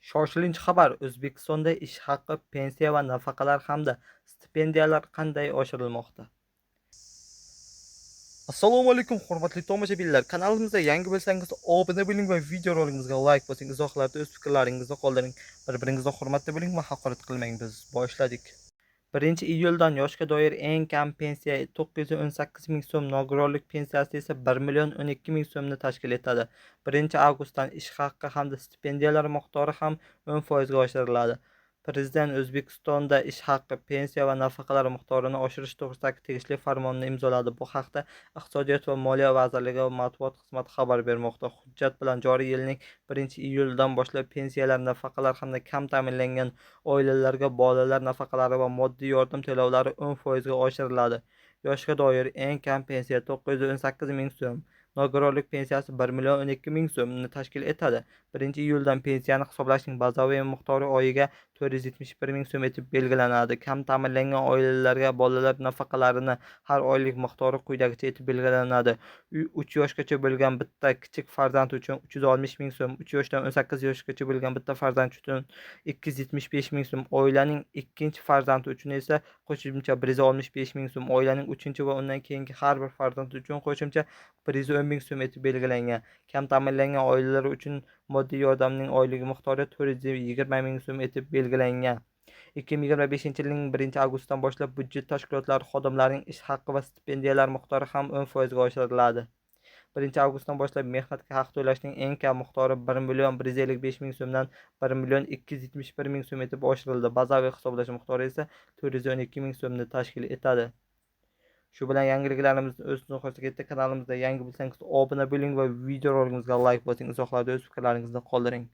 Shoshilinch xabar: O'zbekistonda ish haqi, pensiya va nafaqalar hamda stipendiyalar qanday oshirilmoqda? Assalomu alaykum hurmatli tomoshabinlar. Kanalimizga yangi bo'lsangiz obuna bo'ling va videoroligimizga like bosing. Izohlarda o'z fikrlaringizni qoldiring. Bir-biringizni hurmatli bo'ling va haqorat qilmang. Biz boshladik. 1-iyuldan yoshga doir eng kam pensiya 918 ming so'm, nogironlik pensiyasi esa 1 12 ming so'mni tashkil etadi. 1-avgustdan ish haqi hamda stipendiyalar miqdori ham 10% ga oshiriladi. Prezident O'zbekistonda ish haqi, pensiya va nafaqalar miqdorini oshirish to'g'risidagi tegishli farmonni imzoladi. Bu haqda Iqtisodiyot va Moliya vazirligi matbuot xizmati xabar bermoqda. Hujjat bilan joriy yilning 1-iyulidan boshlab pensiyalar, nafaqalar hamda kam ta'minlangan oilalarga bolalar nafaqalari va moddiy yordam to'lovlari 10% ga oshiriladi. Yoshga doir eng kam pensiya 918 ming so'm, nogironlik pensiyasi 1 12 ming so'mni tashkil etadi. 1-iyuldan pensiyani hisoblashning bazaviy miqdori oyiga 471 ming so'm etib belgilanadi. Kam ta'minlangan oilalarga bolalar nafaqalarini har oylik miqdori quyidagicha etib belgilanadi. 3 yoshgacha bo'lgan bitta kichik farzand uchun 360 ming so'm, 3 yoshdan 18 yoshgacha bo'lgan bitta farzand uchun 275 ming so'm, oilaning ikkinchi farzandi uchun esa qo'shimcha 165 ming so'm, oilaning 3-chi va undan keyingi har bir farzand uchun qo'shimcha 110 ming so'm etib belgilangan. Kam ta'minlangan oilalar uchun moddiy yordamning oylik miqdori 420 ming so'm etib belgilangan. 2025-yilning 1-avgustidan boshlab byudjet tashkilotlari xodimlarining ish haqi va stipendiyalar miqdori ham 10% ga oshiriladi. 1-avgustdan boshlab mehnatga haq to'lashning eng kam miqdori 1 155 ming so'mdan 1 271 ming so'm etib oshirildi. Bazaviy hisoblash miqdori esa 412 ming so'mni tashkil etadi. Shu bilan yangiliklarimiz o'z nihoyasiga yetdi. Kanalimizda yangi bo'lsangiz obuna bo'ling va videoroligimizga like bosing. Izohlarda o'z fikrlaringizni qoldiring.